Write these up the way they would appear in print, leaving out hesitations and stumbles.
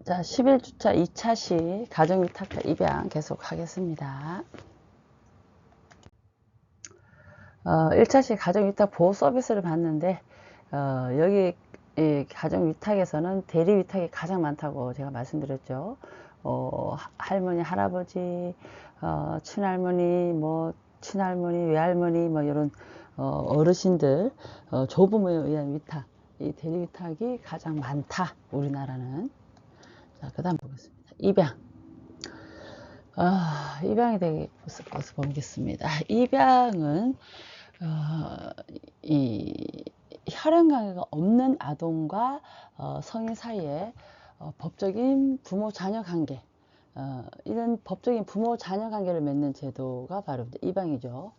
자, 11주차 2차 시 가정위탁자 입양 계속 하겠습니다. 1차 시 가정위탁 보호 서비스를 받는데, 여기 이 가정위탁에서는 대리위탁이 가장 많다고 제가 말씀드렸죠. 할머니, 할아버지, 친할머니, 친할머니, 외할머니, 이런, 어르신들, 조부모에 의한 위탁, 이 대리위탁이 가장 많다, 우리나라는. 자, 그 다음 보겠습니다. 입양. 입양에 대해서 보겠습니다. 입양은, 이 혈연관계가 없는 아동과 성인 사이에 법적인 부모 자녀 관계, 이런 법적인 부모 자녀 관계를 맺는 제도가 바로 입양이죠.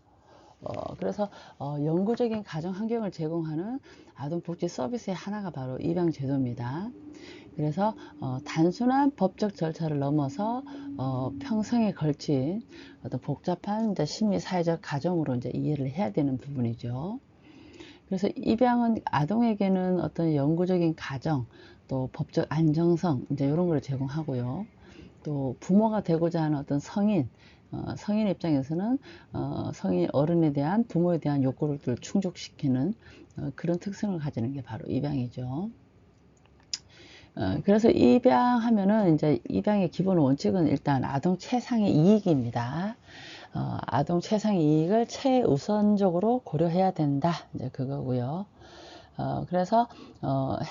그래서 영구적인 가정 환경을 제공하는 아동복지 서비스의 하나가 바로 입양 제도입니다. 그래서 단순한 법적 절차를 넘어서 평생에 걸친 어떤 복잡한 이제 심리 사회적 가정으로 이제 이해를 해야 되는 부분이죠. 그래서 입양은 아동에게는 어떤 영구적인 가정, 또 법적 안정성 이제 이런 걸 제공하고요. 또 부모가 되고자 하는 어떤 성인 입장에서는 성인 어른에 대한 부모에 대한 욕구를 충족시키는 그런 특성을 가지는 게 바로 입양이죠. 그래서 입양하면은 이제 입양의 기본 원칙은 일단 아동 최상의 이익입니다. 아동 최상의 이익을 최우선적으로 고려해야 된다. 이제 그거고요. 그래서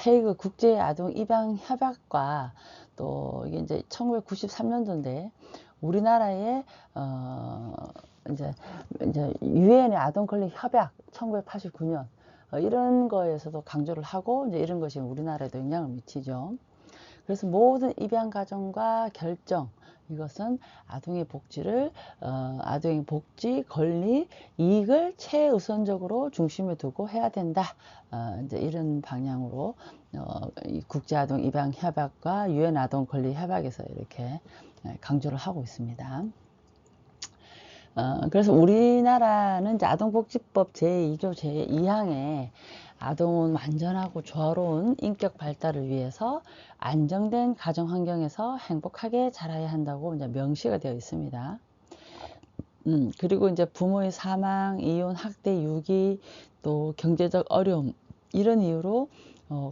헤이그 국제 아동 입양 협약과 또 이게 이제 1993년도인데 우리나라의 이제 유엔의 아동 권리 협약 1989년 이런 거에서도 강조를 하고 이제 이런 것이 우리나라에도 영향을 미치죠. 그래서 모든 입양 가정과 결정 이것은 아동의 복지를 아동의 복지, 권리, 이익을 최우선적으로 중심에 두고 해야 된다. 이제 이런 방향으로 이 국제아동 입양 협약과 유엔 아동 권리 협약에서 이렇게 강조를 하고 있습니다. 그래서 우리나라는 이제 아동복지법 제2조 제2항에 아동은 완전하고 조화로운 인격 발달을 위해서 안정된 가정 환경에서 행복하게 자라야 한다고 이제 명시가 되어 있습니다. 그리고 이제 부모의 사망, 이혼, 학대, 유기, 또 경제적 어려움 이런 이유로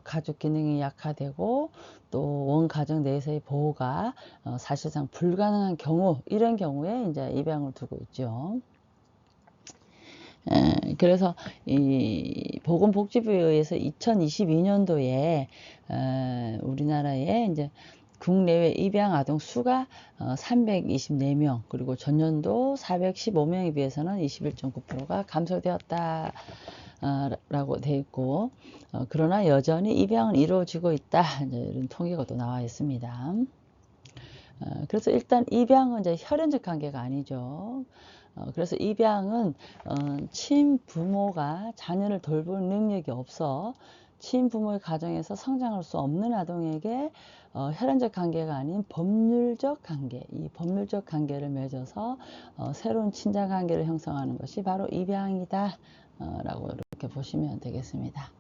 가족 기능이 약화되고 또 원 가정 내에서의 보호가 사실상 불가능한 경우 이런 경우에 이제 입양을 두고 있죠. 그래서 이 보건복지부에 의해서 2022년도에 우리나라에 이제 국내외 입양 아동 수가 324명 그리고 전년도 415명에 비해서는 21.9%가 감소되었다 라고 되어 있고 그러나 여전히 입양은 이루어지고 있다 이런 통계가 또 나와 있습니다. 그래서 일단 입양은 이제 혈연적 관계가 아니죠. 그래서 입양은 친부모가 자녀를 돌볼 능력이 없어 친부모의 가정에서 성장할 수 없는 아동에게 혈연적 관계가 아닌 법률적 관계, 이 법률적 관계를 맺어서 새로운 친자 관계를 형성하는 것이 바로 입양이다 라고 이렇게 보시면 되겠습니다.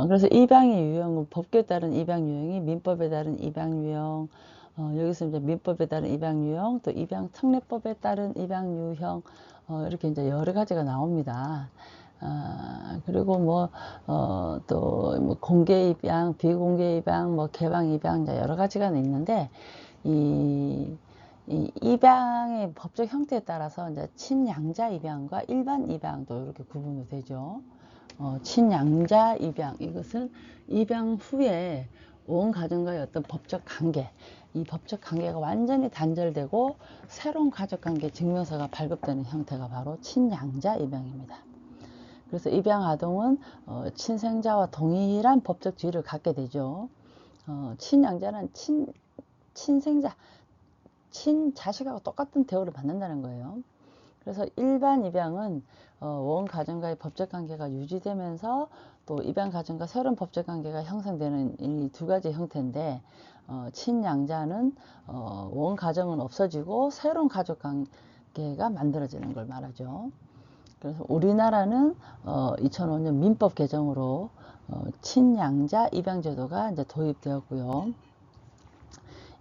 그래서 입양의 유형은 법규에 따른 입양 유형이 민법에 따른 입양 유형, 여기서 이제 민법에 따른 입양 유형, 또 입양 특례법에 따른 입양 유형, 이렇게 이제 여러 가지가 나옵니다. 그리고 또 공개 입양, 비공개 입양, 개방 입양, 이제 여러 가지가 있는데, 이 입양의 법적 형태에 따라서 이제 친양자 입양과 일반 입양도 이렇게 구분이 되죠. 친양자 입양 이것은 입양 후에 온 가정과의 어떤 법적 관계 이 법적 관계가 완전히 단절되고 새로운 가족 관계 증명서가 발급되는 형태가 바로 친양자 입양입니다. 그래서 입양 아동은 친생자와 동일한 법적 지위를 갖게 되죠. 친양자는 친생자 친자식하고 똑같은 대우를 받는다는 거예요. 그래서 일반 입양은 원 가정과의 법적 관계가 유지되면서 또 입양 가정과 새로운 법적 관계가 형성되는 이 두 가지 형태인데 친양자는 원 가정은 없어지고 새로운 가족 관계가 만들어지는 걸 말하죠. 그래서 우리나라는 2005년 민법 개정으로 친양자 입양제도가 이제 도입되었고요.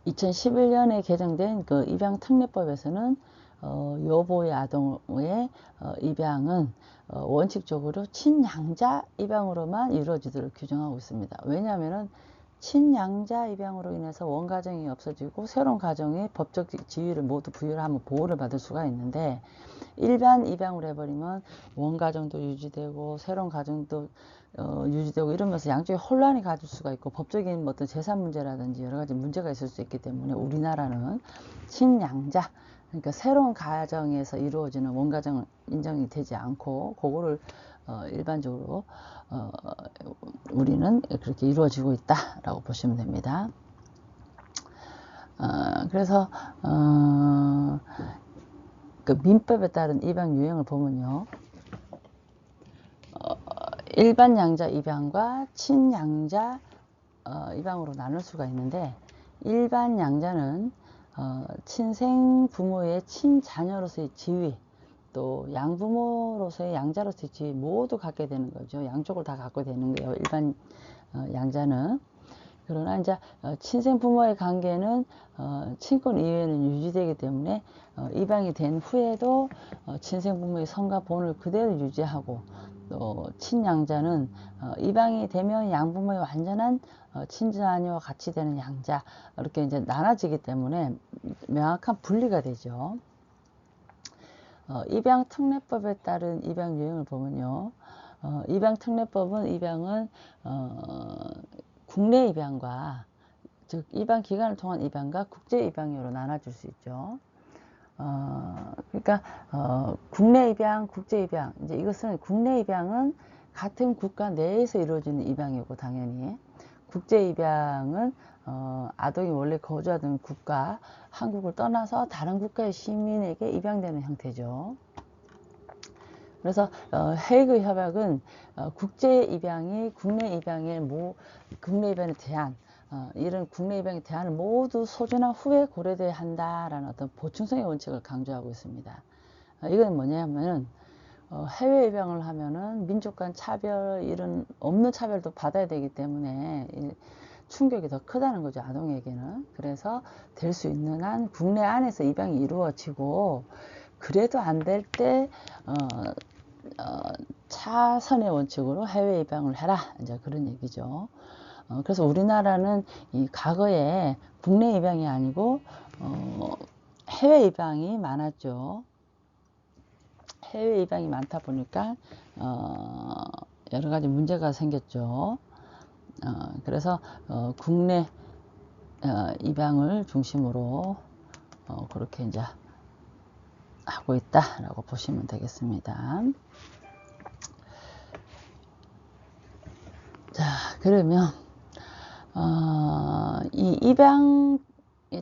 2011년에 개정된 그 입양특례법에서는 여보의 아동의 입양은 원칙적으로 친양자 입양으로만 이루어지도록 규정하고 있습니다. 왜냐하면 친양자 입양으로 인해서 원가정이 없어지고 새로운 가정의 법적 지위를 모두 부여를 하면 보호를 받을 수가 있는데, 일반 입양으로 해버리면 원가정도 유지되고 새로운 가정도 유지되고 이러면서 양쪽에 혼란이 가질 수가 있고 법적인 어떤 재산 문제라든지 여러 가지 문제가 있을 수 있기 때문에 우리나라는 친양자, 그러니까 새로운 가정에서 이루어지는 원가정은 인정이 되지 않고 그거를 일반적으로 우리는 그렇게 이루어지고 있다라고 보시면 됩니다. 그래서 그 민법에 따른 입양 유형을 보면요, 일반 양자 입양과 친양자 입양으로 나눌 수가 있는데, 일반 양자는 친생 부모의 친자녀로서의 지위, 또 양부모로서의 양자로서의 지위 모두 갖게 되는 거죠. 양쪽을 다 갖게 되는 거예요, 일반 양자는. 그러나 이제 친생 부모의 관계는 친권 이외에는 유지되기 때문에 입양이 된 후에도 친생 부모의 성과 본을 그대로 유지하고, 또 친양자는 입양이 되면 양부모의 완전한 친자녀와 같이 되는 양자, 이렇게 이제 나눠지기 때문에 명확한 분리가 되죠. 입양특례법에 따른 입양 유형을 보면요, 입양특례법은 입양은 국내 입양과, 즉 입양 기간을 통한 입양과 국제 입양으로 나눠질 수 있죠. 그러니까 국내 입양, 국제 입양, 이제 이것은 국내 입양은 같은 국가 내에서 이루어지는 입양이고, 당연히 국제 입양은 아동이 원래 거주하던 국가, 한국을 떠나서 다른 국가의 시민에게 입양되는 형태죠. 그래서 헤이그 협약은 국제 입양이 국내 입양의 국내 입양에 대한 이런 국내 입양의 대안을 모두 소진한 후에 고려돼야 한다라는 어떤 보충성의 원칙을 강조하고 있습니다. 이건 뭐냐면은 해외 입양을 하면은 민족 간 차별, 이런 없는 차별도 받아야 되기 때문에 충격이 더 크다는 거죠, 아동에게는. 그래서 될 수 있는 한 국내 안에서 입양이 이루어지고, 그래도 안 될 때 차선의 원칙으로 해외 입양을 해라, 이제 그런 얘기죠. 그래서 우리나라는 이 과거에 국내 입양이 아니고 해외 입양이 많았죠. 해외 입양이 많다 보니까 여러 가지 문제가 생겼죠. 그래서 국내 입양을 중심으로 그렇게 이제 하고 있다라고 보시면 되겠습니다. 자, 그러면 이 입양에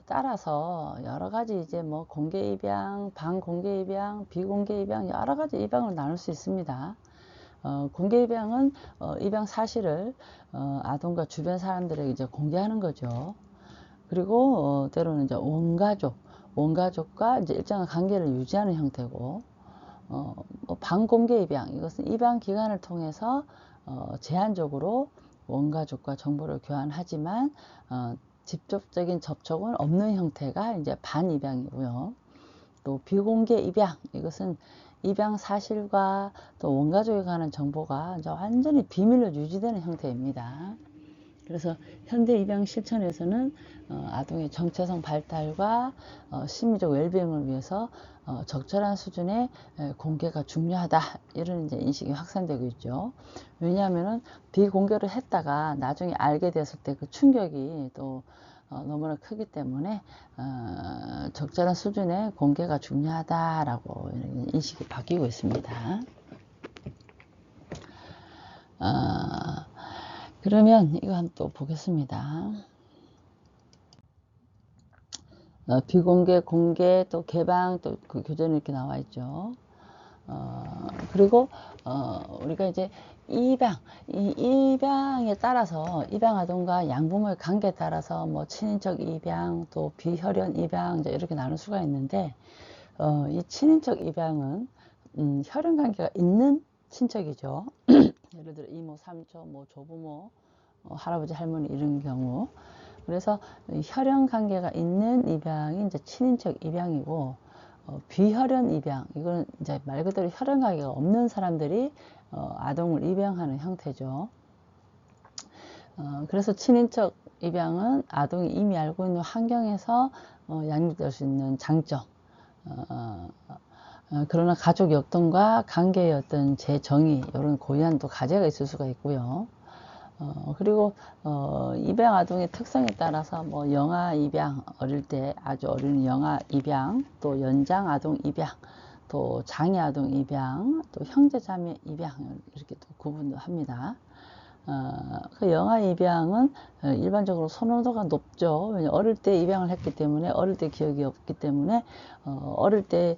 따라서 여러 가지 이제 뭐 공개 입양, 반공개 입양, 비공개 입양, 여러 가지 입양을 나눌 수 있습니다. 공개 입양은 입양 사실을 아동과 주변 사람들에게 이제 공개하는 거죠. 그리고 때로는 이제 원가족과 이제 일정한 관계를 유지하는 형태고, 뭐 반공개 입양, 이것은 입양 기간을 통해서 제한적으로 원가족과 정보를 교환하지만 직접적인 접촉은 없는 형태가 이제 반입양이고요. 또 비공개 입양, 이것은 입양 사실과 또 원가족에 관한 정보가 이제 완전히 비밀로 유지되는 형태입니다. 그래서 현대 입양 실천에서는 아동의 정체성 발달과 심리적 웰빙을 위해서 적절한 수준의 공개가 중요하다, 이런 이제 인식이 확산되고 있죠. 왜냐하면은 비공개를 했다가 나중에 알게 됐을 때 그 충격이 또 너무나 크기 때문에 적절한 수준의 공개가 중요하다라고 인식이 바뀌고 있습니다. 그러면 이거 한번 또 보겠습니다. 비공개, 공개, 또 개방, 또 그 교재는 이렇게 나와 있죠. 그리고 우리가 이제 이 입양에 따라서 입양 아동과 양부모의 관계에 따라서 뭐 친인척 입양, 또 비혈연 입양, 이제 이렇게 나눌 수가 있는데, 이 친인척 입양은 혈연 관계가 있는 친척이죠. 예를 들어 이모, 삼촌, 뭐 조부모, 할아버지, 할머니 이런 경우. 그래서 혈연 관계가 있는 입양이 이제 친인척 입양이고, 비혈연 입양, 이거는 이제 말 그대로 혈연 관계가 없는 사람들이 아동을 입양하는 형태죠. 그래서 친인척 입양은 아동이 이미 알고 있는 환경에서 양육될 수 있는 장점. 그러나 가족 역동과 관계의 어떤 재정의, 이런 고유한 또 과제가 있을 수가 있고요. 그리고 입양 아동의 특성에 따라서 뭐 영아 입양, 어릴 때 아주 어린 영아 입양, 또 연장 아동 입양, 또 장애 아동 입양, 또 형제 자매 입양, 이렇게 또 구분도 합니다. 그 영아 입양은 일반적으로 선호도가 높죠. 왜냐하면 어릴 때 입양을 했기 때문에, 어릴 때 기억이 없기 때문에 어릴 때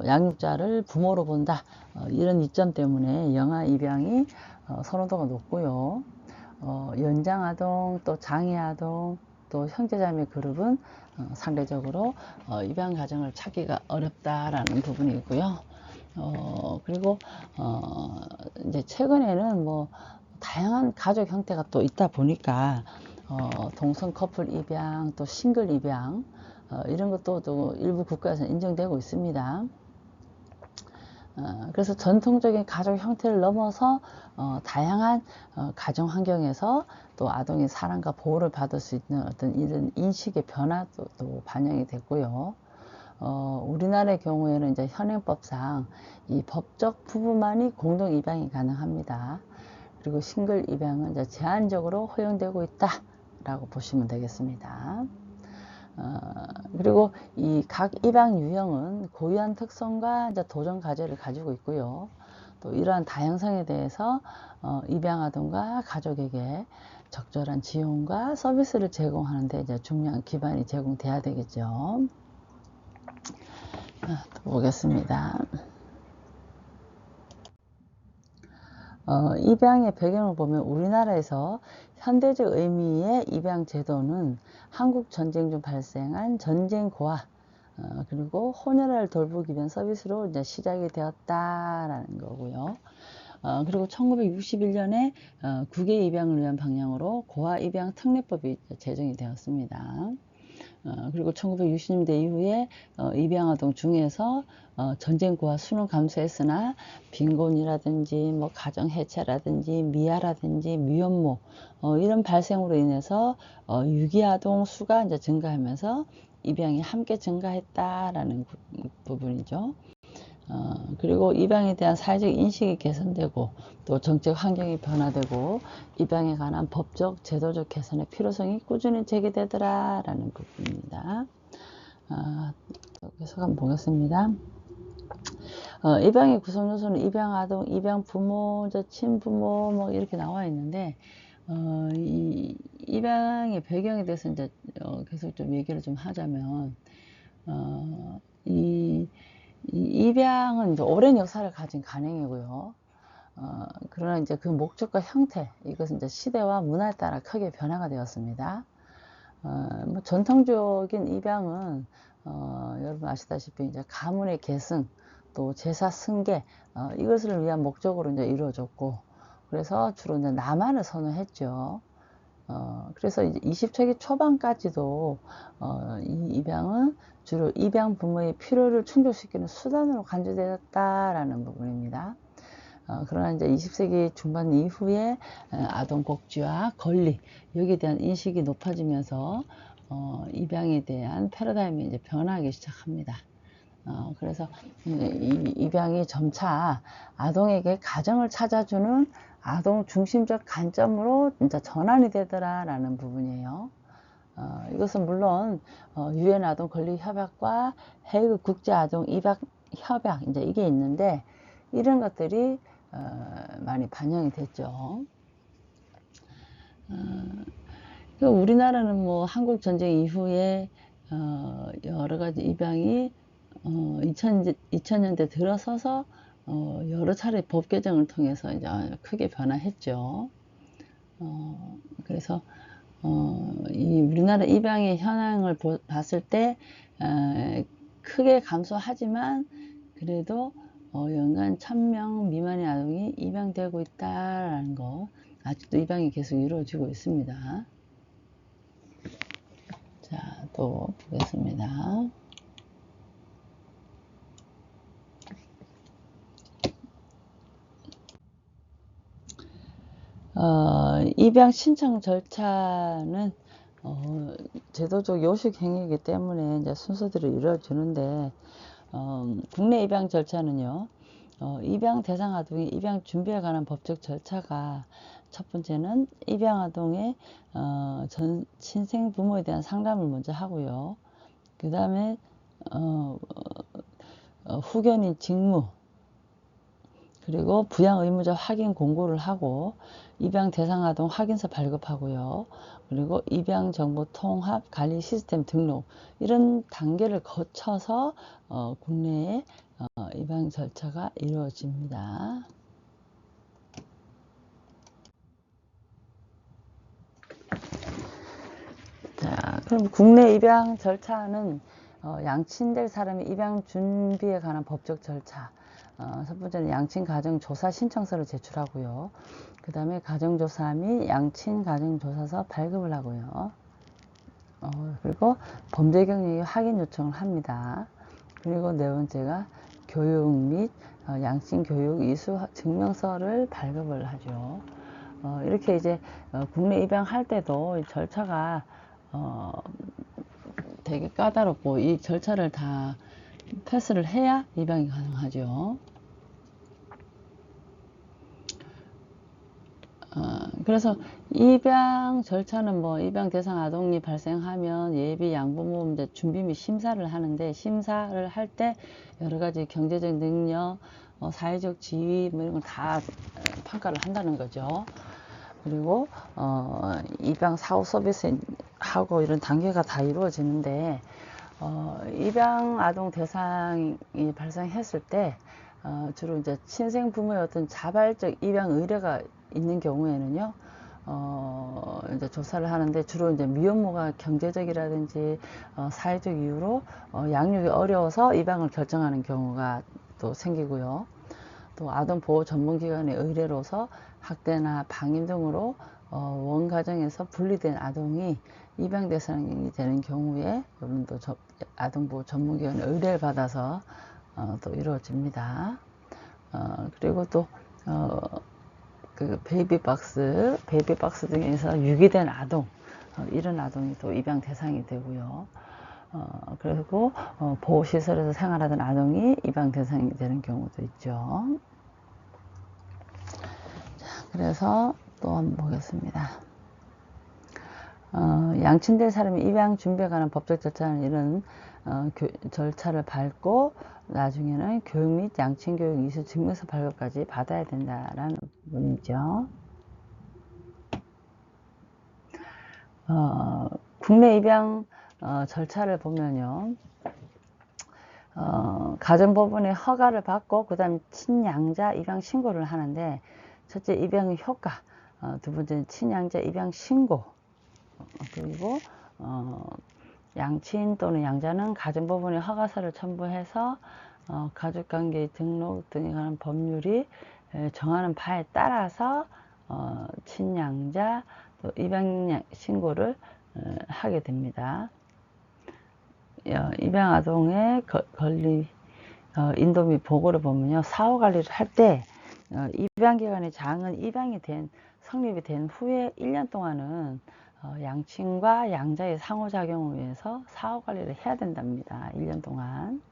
양육자를 부모로 본다, 이런 이점 때문에 영아 입양이 선호도가 높고요. 연장 아동, 또 장애 아동, 또 형제자매 그룹은 상대적으로 입양 가정을 찾기가 어렵다라는 부분이 있고요. 그리고 이제 최근에는 뭐 다양한 가족 형태가 또 있다 보니까 동성 커플 입양, 또 싱글 입양, 이런 것도 또 일부 국가에서 인정되고 있습니다. 그래서 전통적인 가족 형태를 넘어서 다양한 가정 환경에서 또 아동의 사랑과 보호를 받을 수 있는 어떤 이런 인식의 변화도 또 반영이 됐고요. 우리나라의 경우에는 이제 현행법상 이 법적 부부만이 공동 입양이 가능합니다. 그리고 싱글 입양은 이제 제한적으로 허용되고 있다라고 보시면 되겠습니다. 그리고 이 각 입양 유형은 고유한 특성과 이제 도전 과제를 가지고 있고요. 또 이러한 다양성에 대해서 입양 아동과 가족에게 적절한 지원과 서비스를 제공하는 데 이제 중요한 기반이 제공돼야 되겠죠. 또 보겠습니다. 입양의 배경을 보면 우리나라에서 현대적 의미의 입양 제도는 한국 전쟁 중 발생한 전쟁 고아, 그리고 혼혈아를 돌보기 위한 서비스로 이제 시작이 되었다라는 거고요. 그리고 1961년에 국외 입양을 위한 방향으로 고아 입양 특례법이 제정이 되었습니다. 그리고 1960년대 이후에 입양아동 중에서 전쟁 고아 수는 감소했으나 빈곤이라든지 뭐 가정 해체라든지 미아라든지 미혼모 이런 발생으로 인해서 유기아동 수가 이제 증가하면서 입양이 함께 증가했다라는 부분이죠. 그리고 입양에 대한 사회적 인식이 개선되고 또 정책 환경이 변화되고 입양에 관한 법적 제도적 개선의 필요성이 꾸준히 제기되더라라는 부분입니다. 계속 한번 보겠습니다. 입양의 구성 요소는 입양 아동, 입양 부모, 친부모 뭐 이렇게 나와 있는데 이 입양의 배경에 대해서 이제 계속 좀 얘기를 좀 하자면 이 입양은 이제 오랜 역사를 가진 간행이고요. 그러나 이제 그 목적과 형태, 이것은 이제 시대와 문화에 따라 크게 변화가 되었습니다. 뭐 전통적인 입양은 여러분 아시다시피 이제 가문의 계승, 또 제사 승계, 이것을 위한 목적으로 이제 이루어졌고, 그래서 주로 이제 남한을 선호했죠. 그래서 이제 20세기 초반까지도 이 입양은 주로 입양 부모의 필요를 충족시키는 수단으로 간주되었다라는 부분입니다. 그러나 이제 20세기 중반 이후에 아동 복지와 권리, 여기에 대한 인식이 높아지면서 입양에 대한 패러다임이 이제 변하기 시작합니다. 그래서 이 입양이 점차 아동에게 가정을 찾아주는 아동 중심적 관점으로 진짜 전환이 되더라라는 부분이에요. 이것은 물론 유엔 아동 권리 협약과 헤이그 국제 아동 입양 협약 이제 이게 있는데 이런 것들이 많이 반영이 됐죠. 우리나라는 뭐 한국 전쟁 이후에 여러 가지 입양이 2000년대 들어서서 여러 차례 법 개정을 통해서 이제 크게 변화했죠. 그래서 이 우리나라 입양의 현황을 봤을 때 크게 감소하지만 그래도 연간 1000명 미만의 아동이 입양되고 있다라는 거, 아직도 입양이 계속 이루어지고 있습니다. 자, 또 보겠습니다. 입양 신청 절차는 제도적 요식 행위이기 때문에 이제 순서대로 이루어지는데, 국내 입양 절차는요, 입양 대상 아동의 입양 준비에 관한 법적 절차가, 첫 번째는 입양 아동의 전 친생 부모에 대한 상담을 먼저 하고요. 그 다음에 후견인 직무, 그리고 부양 의무자 확인 공고를 하고, 입양 대상 아동 확인서 발급하고요. 그리고 입양 정보 통합 관리 시스템 등록, 이런 단계를 거쳐서 국내에 입양 절차가 이루어집니다. 자, 그럼 국내 입양 절차는 양친될 사람의 입양 준비에 관한 법적 절차. 첫 번째는 양친 가정조사 신청서를 제출하고요. 그 다음에 가정조사 및 양친 가정조사서 발급을 하고요. 그리고 범죄 경력의 확인 요청을 합니다. 그리고 네 번째가 교육 및 양친 교육 이수 증명서를 발급을 하죠. 이렇게 이제 국내 입양할 때도 절차가 되게 까다롭고, 이 절차를 다 패스를 해야 입양이 가능하죠. 그래서 입양 절차는 뭐 입양 대상 아동이 발생하면 예비 양부모 이제 준비 및 심사를 하는데, 심사를 할 때 여러 가지 경제적 능력, 사회적 지위 뭐 이런 걸 다 평가를 한다는 거죠. 그리고 입양 사후 서비스 하고 이런 단계가 다 이루어지는데, 입양 아동 대상이 발생했을 때 주로 이제 친생 부모의 어떤 자발적 입양 의뢰가 있는 경우에는요, 이제 조사를 하는데, 주로 이제 미혼모가 경제적이라든지 사회적 이유로 양육이 어려워서 입양을 결정하는 경우가 또 생기고요. 또 아동보호 전문기관의 의뢰로서 학대나 방임 등으로 원가정에서 분리된 아동이 입양 대상이 되는 경우에 이런 또 아동보호 전문기관의 의뢰를 받아서 또 이루어집니다. 그리고 또 그 베이비박스 등에서 유기된 아동, 이런 아동이 또 입양 대상이 되고요. 그리고 보호시설에서 생활하던 아동이 입양 대상이 되는 경우도 있죠. 자, 그래서 또 한번 보겠습니다. 양친될 사람이 입양 준비에 관한 법적 절차는 이런 절차를 밟고 나중에는 교육 및 양친 교육 이수 증명서 발급까지 받아야 된다라는 부분이죠. 국내 입양 절차를 보면요, 가정법원의 허가를 받고 그 다음 친양자 입양 신고를 하는데, 첫째 입양의 효과, 두 번째는 친양자 입양 신고, 그리고 양친 또는 양자는 가정법원의 허가서를 첨부해서 가족관계 등록 등에 관한 법률이 정하는 바에 따라서 친양자 또 입양 신고를 하게 됩니다. 입양 아동의 권리 인도 및 보고를 보면요, 사후 관리를 할 때 입양기관의 장은 성립이 된 후에 1년 동안은 양친과 양자의 상호작용을 위해서 사후 관리를 해야 된답니다. 1년 동안.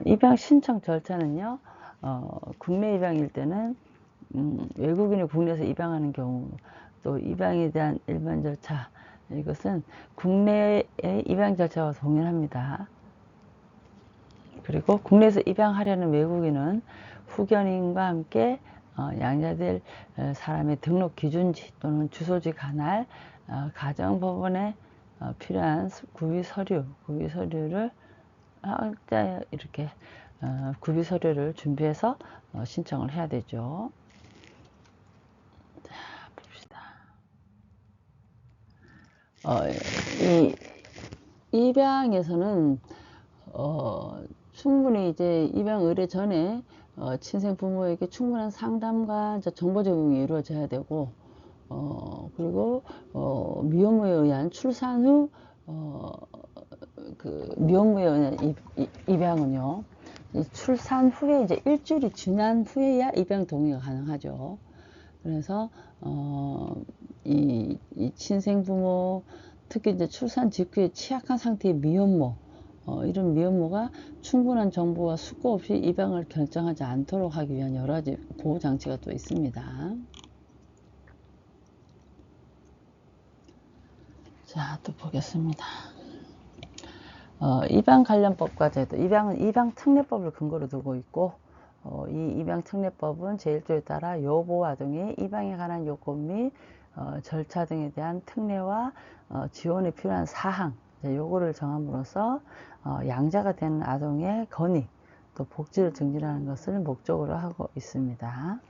입양 신청 절차는요, 국내 입양일 때는 외국인이 국내에서 입양하는 경우, 또 입양에 대한 일반 절차, 이것은 국내의 입양 절차와 동일합니다. 그리고 국내에서 입양하려는 외국인은 후견인과 함께 양자될 사람의 등록 기준지 또는 주소지 관할 가정법원에 필요한 구비 서류를 각자 이렇게 구비 서류를 준비해서 신청을 해야 되죠. 자, 봅시다. 이 입양에서는 충분히 이제 입양 의뢰 전에 친생 부모에게 충분한 상담과 이제 정보 제공이 이루어져야 되고, 그리고 미혼모에 의한 출산 후 그 미혼모에 의한 입양은요, 출산 후에 이제 일주일이 지난 후에야 입양 동의가 가능하죠. 그래서 이 친생 부모, 특히 이제 출산 직후에 취약한 상태의 미혼모, 이런 미혼모가 충분한 정보와 수고 없이 입양을 결정하지 않도록 하기 위한 여러 가지 보호 장치가 또 있습니다. 자, 또 보겠습니다. 입양 관련법과 제도, 입양은 입양특례법을 근거로 두고 있고, 이 입양특례법은 제1조에 따라 여보 아동의 입양에 관한 요건 및 절차 등에 대한 특례와 지원이 필요한 사항, 요거를 정함으로써 양자가 되는 아동의 권익, 또 복지를 증진하는 것을 목적으로 하고 있습니다.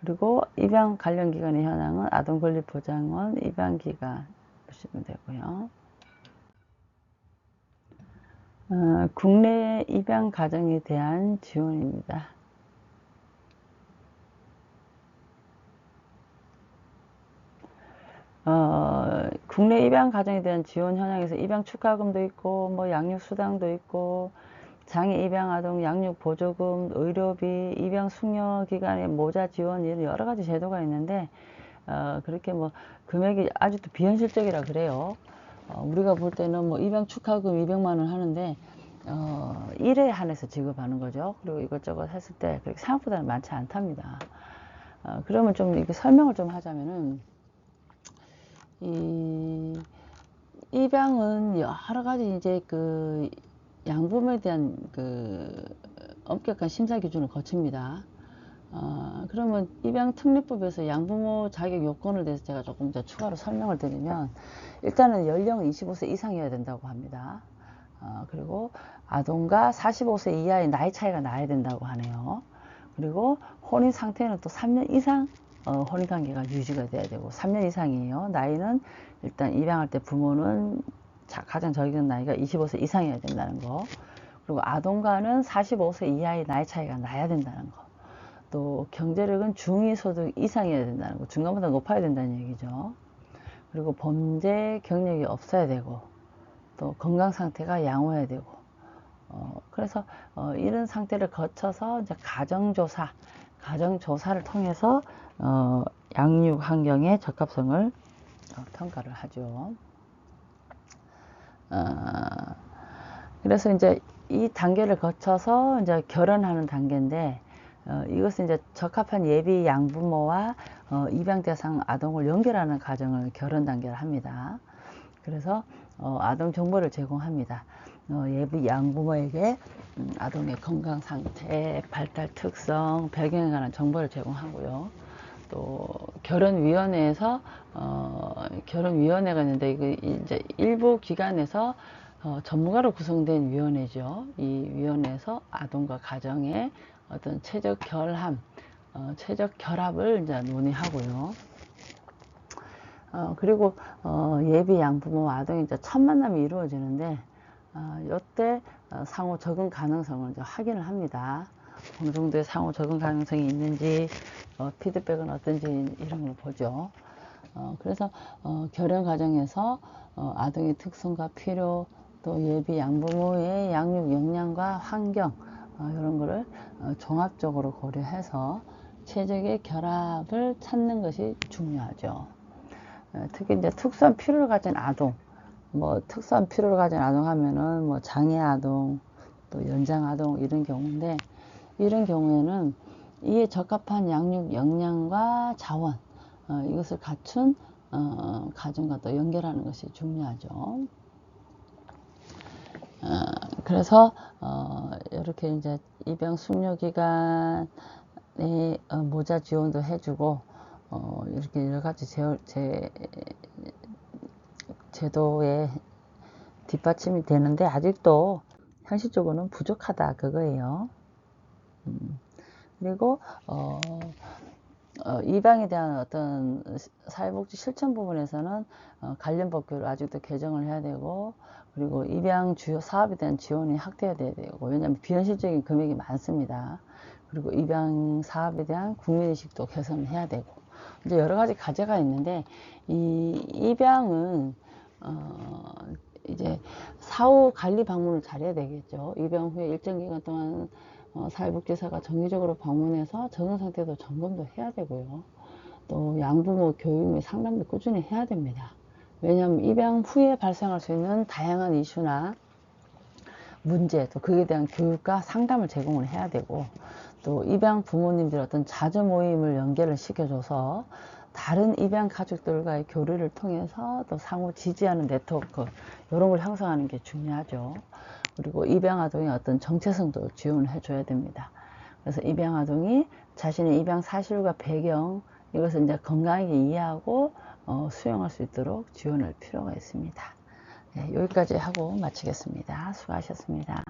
그리고 입양 관련 기관의 현황은 아동권리보장원 입양기관 보시면 되고요. 국내 입양 가정에 대한 지원입니다. 국내 입양 가정에 대한 지원 현황에서 입양 축하금도 있고, 뭐 양육 수당도 있고, 장애 입양 아동 양육 보조금, 의료비, 입양 숙려 기간의 모자 지원, 이런 여러 가지 제도가 있는데, 그렇게 뭐 금액이 아직도 비현실적이라 그래요. 우리가 볼 때는 뭐 입양 축하금 200만 원 하는데 1회에 한해서 지급하는 거죠. 그리고 이것저것 했을 때 그렇게 생각보다는 많지 않답니다. 그러면 좀 이렇게 설명을 좀 하자면은, 이 입양은 여러 가지 이제 그 양부모에 대한 그 엄격한 심사 기준을 거칩니다. 그러면 입양특례법에서 양부모 자격 요건을 대해서 제가 조금 더 추가로 설명을 드리면, 일단은 연령은 25세 이상이어야 된다고 합니다. 그리고 아동과 45세 이하의 나이 차이가 나야 된다고 하네요. 그리고 혼인 상태는 또 3년 이상 혼인 관계가 유지가 돼야 되고, 3년 이상이에요. 나이는 일단 입양할 때 부모는 가장 적은 나이가 25세 이상이어야 된다는 거. 그리고 아동과는 45세 이하의 나이 차이가 나야 된다는 거. 또 경제력은 중위소득 이상이어야 된다는 거. 중간보다 높아야 된다는 얘기죠. 그리고 범죄 경력이 없어야 되고, 또 건강 상태가 양호해야 되고, 그래서 이런 상태를 거쳐서 이제 가정조사를 통해서 양육 환경의 적합성을 평가를 하죠. 그래서 이제 이 단계를 거쳐서 이제 결혼하는 단계인데, 이것은 이제 적합한 예비 양부모와 입양 대상 아동을 연결하는 과정을 결혼 단계를 합니다. 그래서 아동 정보를 제공합니다. 예비 양부모에게 아동의 건강 상태, 발달 특성, 배경에 관한 정보를 제공하고요. 또 결혼위원회에서 결혼위원회가 있는데, 이거 이제 일부 기관에서 전문가로 구성된 위원회죠. 이 위원회에서 아동과 가정의 어떤 체적 결합을 이제 논의하고요. 그리고 예비 양부모와 아동이 이제 첫 만남이 이루어지는데, 이때 상호 적응 가능성을 이제 확인을 합니다. 어느 정도의 상호 적응 가능성이 있는지, 피드백은 어떤지 이런 걸 보죠. 그래서 결혼 과정에서 아동의 특성과 필요, 또 예비 양부모의 양육 역량과 환경, 이런 거를 종합적으로 고려해서 최적의 결합을 찾는 것이 중요하죠. 특히 이제 특수한 필요를 가진 아동, 뭐 특수한 필요를 가진 아동 하면은 뭐 장애 아동, 또 연장 아동 이런 경우인데, 이런 경우에는 이에 적합한 양육 역량과 자원, 이것을 갖춘 가정과 또 연결하는 것이 중요하죠. 그래서 이렇게 이제 입양 숙려 기간에 모자 지원도 해주고, 이렇게 여러 가지 제도에 뒷받침이 되는데, 아직도 현실적으로는 부족하다 그거예요. 그리고 입양에 대한 어떤 사회복지 실천 부분에서는 관련 법규를 아직도 개정을 해야 되고, 그리고 입양 주요 사업에 대한 지원이 확대돼야 되고, 왜냐하면 비현실적인 금액이 많습니다. 그리고 입양 사업에 대한 국민의식도 개선을 해야 되고, 이제 여러 가지 과제가 있는데, 이 입양은 이제 사후 관리 방문을 잘해야 되겠죠. 입양 후에 일정 기간 동안 사회복지사가 정기적으로 방문해서 적응 상태도 점검도 해야 되고요. 또 양부모 교육 및 상담도 꾸준히 해야 됩니다. 왜냐하면 입양 후에 발생할 수 있는 다양한 이슈나 문제, 또 그에 대한 교육과 상담을 제공을 해야 되고, 또 입양 부모님들 어떤 자주 모임을 연결을 시켜줘서 다른 입양 가족들과의 교류를 통해서 또 상호 지지하는 네트워크, 이런 걸 형성하는 게 중요하죠. 그리고 입양 아동의 어떤 정체성도 지원을 해줘야 됩니다. 그래서 입양 아동이 자신의 입양 사실과 배경, 이것을 이제 건강하게 이해하고 수용할 수 있도록 지원할 필요가 있습니다. 네, 여기까지 하고 마치겠습니다. 수고하셨습니다.